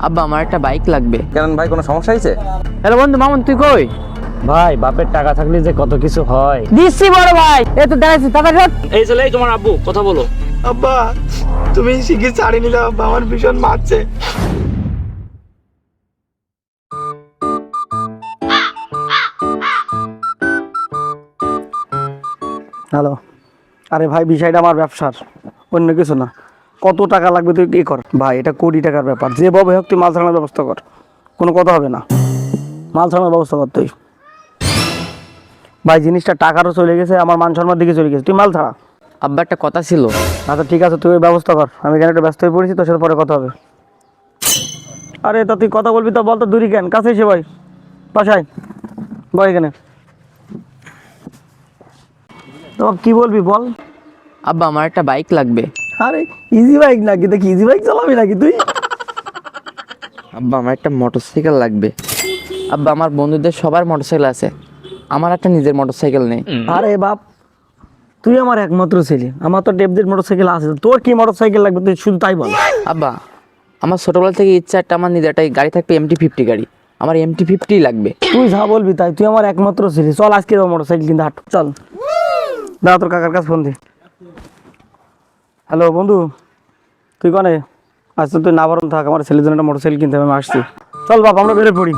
আব্বা আমার একটা বাইক লাগবে। কেন ভাই, কোনো সমস্যা হয়েছে? হ্যালো বন্ধু মামুন, তুই কই? ভাই বাপের টাকা থাকলে যে কত কিছু হয়। দিচ্ছি বড় ভাই, এই তো দাঁড়াইছি তাড়াতাড়ি। এই ছেলে তোমার আব্বু, কথা বলো। আব্বা তুমি শিগগির ছাড়ি নিলে আব্বা, আমার ভীষণ মারছে। হ্যালো, আরে ভাই বিষয়টা আমার ব্যবসার, অন্য কিছু না। কত টাকা লাগবে তুই কি কর ভাই, এটা কোটি টাকার ব্যাপার। যেভাবে হোক তুই মাল ছাড়ানোর ব্যবস্থা কর, কোনো কথা হবে না। মাল ছাড়ানোর ব্যবস্থা কর তুই ভাই। জিনিসটা টাকারও চলে গেছে, আমার মান সম্মানের দিকে চলে গেছে, তুই মাল ছাড়া। আব্বা একটা কথা ছিল। আচ্ছা ঠিক আছে, তুই ওই ব্যবস্থা কর, আমি এখানে একটা ব্যস্ত হয়ে পড়েছি, তোর সাথে পরে কথা হবে। আরে তা তুই কথা বলবি তো বল, তো দূরই কেন, কাছে এসে ভাই, বাসায় বল এখানে। তো কি বলবি বল। আব্বা আমার একটা বাইক লাগবে। আরে ইজি বাইক নাকি, দেখি ইজি বাইক চালাবি নাকি তুই? আব্বা আমার একটা মোটরসাইকেল লাগবে। আব্বা আমার বন্ধুদের সবার মোটরসাইকেল আছে, আমার একটা নিজের মোটরসাইকেল নেই। আরে বাপ, তুই আমার একমাত্র ছেলে, আমার তো ডেবদের মোটরসাইকেল আছে, তোর কি মোটরসাইকেল লাগবে তুই শুধু তাই বল। আব্বা আমার ছোটবেলা থেকে ইচ্ছা একটা আমার নিজের একটা গাড়ি থাকবে, MT-50 গাড়ি। আমার MT-50 লাগবে। তুই যা বলবি তাই, তুই আমার একমাত্র ছেলে, চল আজকে মোটরসাইকেল কিনতে হাঁট, চল। দাঁড়া তোর কাকার কাছে ফোন দি। হ্যালো বন্ধু, তুই কনে? আচ্ছা তুই না বরং থাক, আমার ছেলের জন্য একটা মোটরসাইকেল কিনতে হবে, আমি আসছি। চল বাপ, আমরা বেরোয় পড়ি।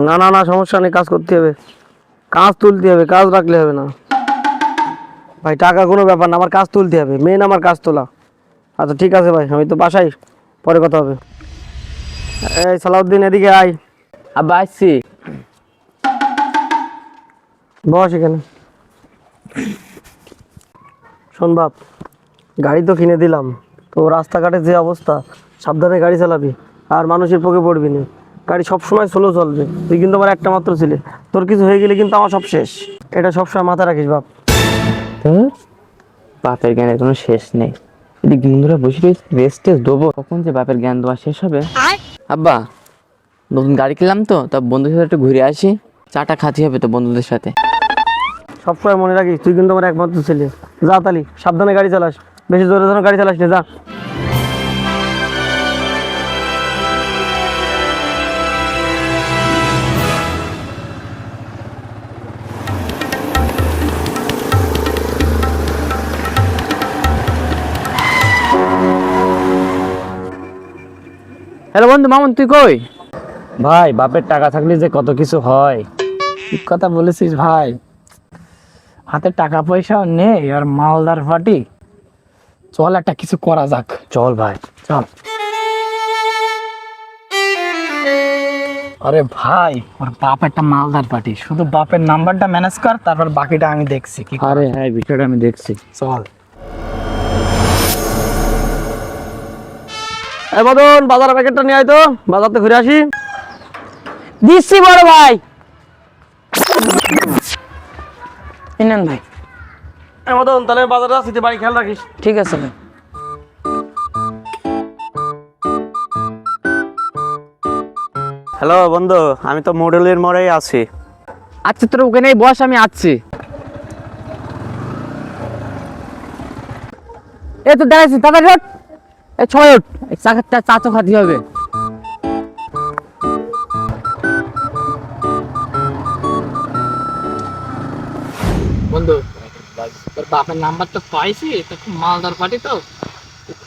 না না না, সমস্যা নেই, কাজ করতে হবে, কাজ তুলতে হবে, কাজ রাখলে হবে না ভাই। টাকা কোনো ব্যাপার না, আমার কাজ তুলতে হবে, মেন আমার কাজ তোলা। আচ্ছা ঠিক আছে ভাই, আমি তো বাসায়, পরে কথা হবে। এই সালাউদ্দিন এদিকে আয়। আব্বা আসছি। বস এখানে। শোন বাপ, গাড়ি তো কিনে দিলাম, তো রাস্তাঘাটে যে অবস্থা, সাবধানে গাড়ি চালাবি, আর মানুষের পক্ষে পড়বি না। গাড়ি সবসময় স্লো চলবে, তুই কিন্তু আমার একটা মাত্র ছেলে, তোর কিছু হয়ে গেলে কিন্তু আমার সব শেষ, এটা সবসময় মাথায় রাখিস বাপ। বাপের জ্ঞানের কোনো শেষ নেই। এদিক বন্ধুরা বসে রয়েছে, রেস্ট দেবো, কখন যে বাপের জ্ঞান দেওয়া শেষ হবে। আব্বা নতুন গাড়ি কিনলাম তো, তা বন্ধুদের সাথে একটু ঘুরে আসি, চাটা খাতে হবে তো বন্ধুদের সাথে। সবসময় মনে রাখিস, তুই কিন্তু আমার একমাত্র ছেলে। যা তালি, সাবধানে গাড়ি চালাস, বেশি জোরে জোরে গাড়ি চালাস না, যা। হ্যালো বন্ধু মামুন, তুই কই? ভাই বাপের টাকা থাকলে যে কত কিছু হয়। ঠিক কথা বলেছিস ভাই, হাতে টাকা পয়সাও নেই আর মালদার পার্টি। চল একটা কিছু করা যাক। চল ভাই চল। আরে ভাই, ওর বাপ একটা মালদার পার্টি, শুধু বাপের নাম্বারটা ম্যানেজ কর, তারপর বাকিটা আমি দেখছি কি। আরে হ্যাঁ, বিষয়টা আমি দেখছি। চল। এই মদন, বাজার প্যাকেটটা নিয়ে আয় তো, বাজারতে ঘুরে আসি। দিচ্ছি বড় ভাই। নেন ভাই। এই মদন, তাহলে বাজারে আসি, তুই বাড়ি খেয়াল রাখিস। ঠিক আছে ভাই। হ্যালো বন্ধু, আমি তো মডেলের মোড়েই আছি। আচ্ছা তোর ওখানে বস, আমি আসছি। এই তো দাঁড়াইছি, তাড়াতাড়ি ওঠ। এই ছয় ওঠ, চা তো খাতে হবে। বন্ধু, তোর বাপের নাম্বার তো পাইছি, তো খুব মালদার পার্টি তো,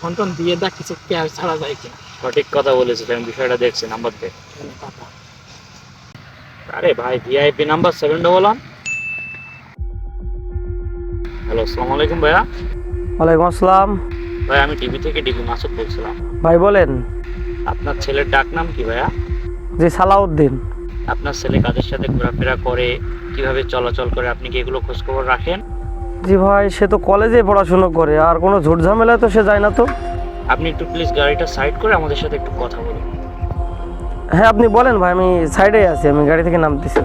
ফোন টোন দিয়ে দেখ কিছু ক্যাশ ছাড়া যায় কি। সঠিক কথা বলেছিস, আমি বিষয়টা দেখছি, নাম্বার দে। আরে ভাই, ভিআইপি নাম্বার 711। হ্যালো, আসসালামু আলাইকুম ভাইয়া। ওয়ালাইকুম আসসালাম। ভাই আমি টিভি থেকে ডিবি মাসুদ বলছিলাম। ভাই বলেন। আপনার ছেলের ডাক নাম কি ভাইয়া? জি সালাউদ্দিন। আপনার ছেলে কাদের সাথে ঘোরাফেরা করে, কিভাবে চলাচল করে, আপনি কি এগুলো খোঁজ খবর রাখেন? জি ভাই, সে তো কলেজে পড়াশোনা করে, আর কোনো ঝুট ঝামেলায় তো সে যায় না তো। আপনি একটু প্লিজ গাড়িটা সাইড করে আমাদের সাথে একটু কথা বলুন। হ্যাঁ আপনি বলেন ভাই, আমি সাইডে আছি, আমি গাড়ি থেকে নামতেছি।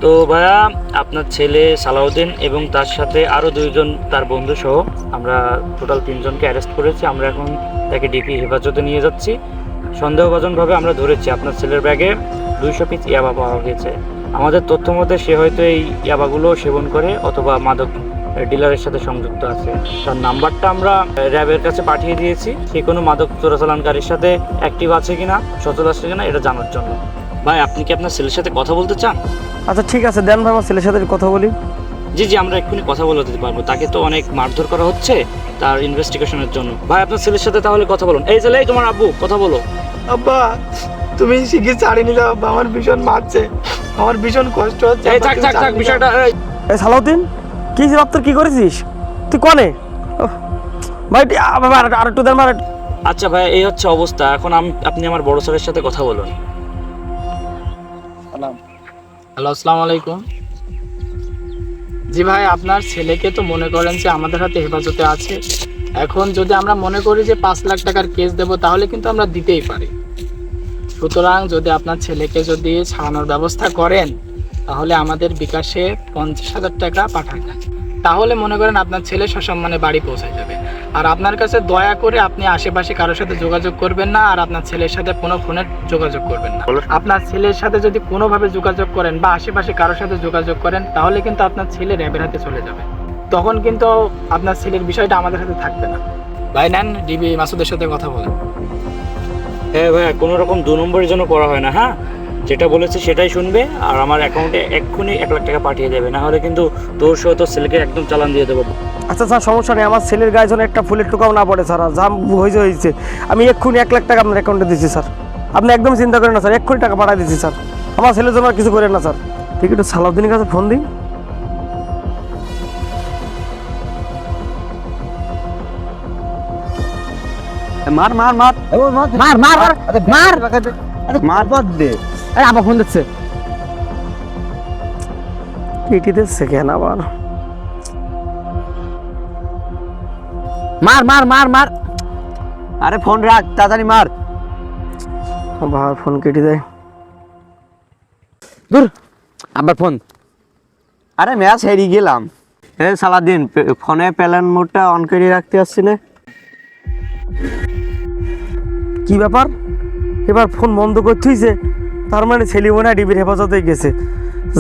তো ভাইয়া, আপনার ছেলে সালাউদ্দিন এবং তার সাথে আরও 2 জন তার বন্ধু সহ আমরা টোটাল 3 জনকে অ্যারেস্ট করেছি। আমরা এখন তাকে ডিপি হেফাজতে নিয়ে যাচ্ছি। সন্দেহভাজনভাবে আমরা ধরেছি আপনার ছেলের ব্যাগে 200 পিস ইয়াবা পাওয়া গেছে। আমাদের তথ্য মতে সে হয়তো এই ইয়াবাগুলো সেবন করে অথবা মাদক ডিলারের সাথে সংযুক্ত আছে। তার নাম্বারটা আমরা র্যাবের কাছে পাঠিয়ে দিয়েছি। সে কোনো মাদক চোরাচালানকারীর সাথে অ্যাক্টিভ আছে কিনা, সচল আছে কিনা এটা জানার জন্য। ভাই, আপনি কি আপনার ছেলের সাথে কথা বলতে চান? আচ্ছা ঠিক আছে, দেন ভাই আমার ছেলের সাথে কথা বলি। জি জি, আমরা এক্ষুনি কথা বলে দিতে পারবো। তাকে তো অনেক মারধর করা হচ্ছে তার ইনভেস্টিগেশনের জন্য। ভাই, আপনার ছেলের সাথে তাহলে কথা বলুন। এই ছেলে, এই তোমার আব্বু, কথা বলো। আব্বা তুমি শিখে ছাড়ি নিলে আব্বা, আমার ভীষণ মারছে, আমার ভীষণ কষ্ট হচ্ছে। এই থাক থাক থাক, বিষয়টা এই সালাউদ্দিন, কি ছিল তোর, কি করেছিস তুই কনে? ভাই আর একটু দেন, আচ্ছা ভাই, এই হচ্ছে অবস্থা। এখন আপনি আমার বড় স্যারের সাথে কথা বলুন। হ্যালো, আসসালামু আলাইকুম। জি ভাই, আপনার ছেলেকে তো মনে করেন যে আমাদের হাতে হেফাজতে আছে। এখন যদি আমরা মনে করি যে 5 লাখ টাকার কেস দেব, তাহলে কিন্তু আমরা দিতেই পারি। সুতরাং যদি আপনার ছেলেকে যদি ছাড়ানোর ব্যবস্থা করেন, তাহলে আমাদের বিকাশে 50,000 টাকা পাঠাবেন। তাহলে মনে করেন আপনার ছেলে সসম্মানে বাড়ি পৌঁছে যাবে। আর আপনার কাছে দয়া করে আপনি আশেপাশে কারোর সাথে যোগাযোগ করবেন না, আর আপনার ছেলের সাথে কোনো ফোনে যোগাযোগ করবেন না। আপনার ছেলের সাথে যদি কোনোভাবে যোগাযোগ করেন বা আশেপাশে কারোর সাথে যোগাযোগ করেন, তাহলে কিন্তু আপনার ছেলে র্যাবের হাতে চলে যাবে। তখন কিন্তু আপনার ছেলের বিষয়টা আমাদের হাতে থাকবে না। ভাই নেন, ডিবি মাসুদের সাথে কথা বলেন। হ্যাঁ ভাইয়া, কোনো রকম 2 নম্বরের জন্য করা হয় না। হ্যাঁ, যেটা বলেছে সেটাই শুনবে। আর আমার অ্যাকাউন্টে এক্ষুনি 1 লাখ টাকা পাঠিয়ে দেবে, না হলে কিন্তু তোর সহ তোর ছেলেকে একদম চালান দিয়ে দেবো। আচ্ছা স্যার সমস্যা নেই, আমার ছেলের গায়ে যেন একটা ফুলের টুকাও না পড়ে স্যার। যা হয়েছে আমি এক্ষুনি 1 লাখ টাকা আপনার অ্যাকাউন্টে দিচ্ছি স্যার। আপনি একদম চিন্তা করেন না স্যার, এক্ষুনি টাকা পাঠিয়ে দিচ্ছি স্যার। আমার ছেলের জন্য আর কিছু করেন না স্যার। ঠিক একটু সালাউদ্দিনের কাছে ফোন দিন। মার মার মার মার মার মার মার বাদ দে। এই আবার ফোন দিচ্ছে। এটি দিচ্ছে কেন আবার? মার মার মার মার। আরে ফোন রাখ, তাড়াতাড়ি মার। ভাই ফোন কেটে দেয়। দূর, আবার ফোন। আরে ম্যাচ হেরিয়ে গেলাম। সালাদিন, ফোনে প্যালেন মোডটা অন করে রাখতে আসছি না। কি ব্যাপার, এবার ফোন বন্ধ করতেইছে? তার মানে ছেলে মনে হয় ডিবির হেফাজতে গেছে।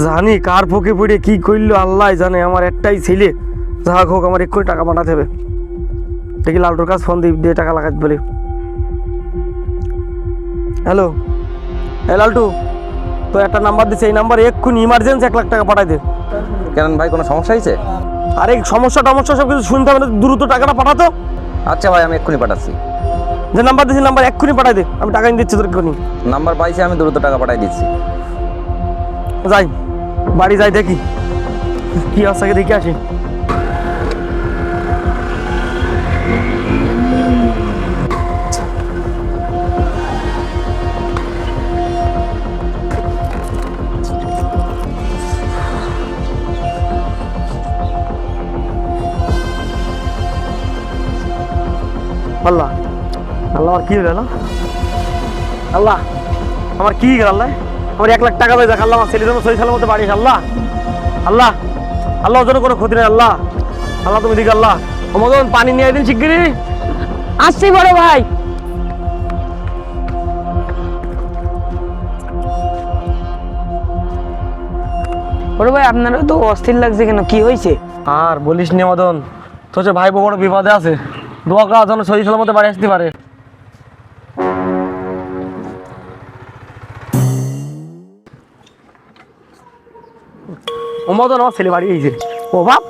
জানি কার পকে পড়ে কি করলো আল্লাহ জানে। আমার একটাই ছেলে, যা হোক আমার এক্ষুনি টাকা পাঠাতে হবে। দেখি লালটুর কাছে ফোন দিয়ে টাকা লাগাতে বলি। হ্যালো, হ্যাঁ লালটু, তো একটা নাম্বার দিচ্ছে, এই নাম্বারে এক্ষুনি ইমার্জেন্সি 1 লাখ টাকা পাঠাই দে। কেন ভাই, কোনো সমস্যা হয়েছে? আরে সমস্যা সব কিছু শুনতে হবে না, দ্রুত টাকাটা পাঠাতো। আচ্ছা ভাই, আমি এক্ষুনি পাঠাচ্ছি। যে নাম্বার দিচ্ছি নাম্বার এক্ষুনি পাঠাই দে, আমি টাকা দিচ্ছি তোর এক্ষুনি। নাম্বার পাইছি, আমি দ্রুত টাকা পাঠাই দিচ্ছি। যাই বাড়ি যাই, দেখি কি আছে দেখে আসি। আল্লাহ আল্লাহ, আমার কি হলো? আল্লাহ আমার কি গেল? আল্লাহ আমার 1 লাখ টাকা দেয়, আল্লাহ আমার ছেলের জন্য সহি সালামতে বাড়ি। আল্লাহ আল্লাহ আল্লাহ, ওর জন্য কোনো ক্ষতি নেই। আল্লাহ আল্লাহ তুমি দিকে। আল্লাহ মদন পানি নিয়ে দিন শিগগিরই। আসছি বড় ভাই। বড় ভাই, আপনারও তো অস্থির লাগছে কেন, কি হয়েছে? আর বলিস নি মদন, তো হচ্ছে ভাই বড় বিপদে আছে। দোয়া করার জন্য সহি সালামতে বাড়ি আসতে পারে। ও মদন, আমার ছেলে বাড়ি এসেছে। ও বাপ,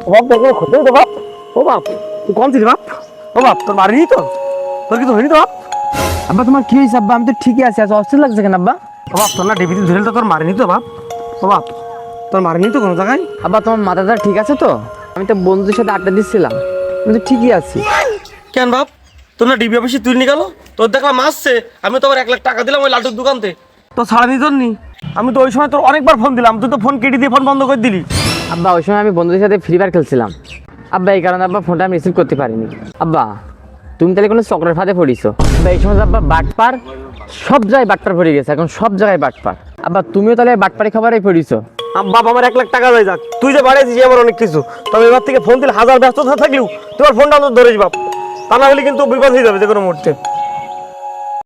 ও বাপ দেখো খোঁজে তো বাপ। ও বাপ তুই কম ছিলি বাপ? ও বাপ তোর মারিনি তো? তোর কিছু হয়নি তো বাপ? আব্বা তোমার কি হয়েছে? আব্বা আমি তো ঠিকই আছি। আজ অস্থির লাগছে কেন আব্বা? ও বাপ তোর না ডিবিতে ধরে তো তোর মারিনি তো বাপ? ও বাপ তোর মারিনি তো কোনো জায়গায়? আব্বা তোমার মাথাটা ঠিক আছে তো? আমি তো বন্ধুদের সাথে আড্ডা দিচ্ছিলাম, আমি তো ঠিকই আছি। কেন বাপ, তোর না ডিবি অফিসে তুই নিয়ে গেল? তোর দেখলাম আসছে, আমি তো 1 লাখ টাকা দিলাম ওই লালটুর দোকানতে। তো ছাড়া নিত নি? আমি তো ওই সময় তোর অনেকবার ফোন দিলাম, তুই তো ফোন কেটে দিয়ে ফোন বন্ধ করে দিলি। আব্বা ওই সময় আমি বন্ধুদের সাথে ফ্রি ফায়ার খেলছিলাম আব্বা, এই কারণে আব্বা ফোনটা আমি রিসিভ করতে পারিনি। আব্বা তুমি তাহলে কোনো চক্রের ফাঁদে পড়িছো। আব্বা এই সময় আব্বা বাটপার, সব জায়গায় বাটপার পড়ে গেছে, এখন সব জায়গায় বাটপার। আব্বা তুমিও তাহলে বাটপারি খাবারই পড়িছো। বাপ আমার 1 লাখ টাকা যায় যাক, তুই যে বাড়াইছিস আমার অনেক কিছু, তবে এবার থেকে ফোন দিলে হাজার ব্যস্ততা থাকলেও তোমার ফোনটা অন্তত ধরেছি বাপ, তা না হলে কিন্তু বিপদ হয়ে যাবে যে কোনো মুহূর্তে।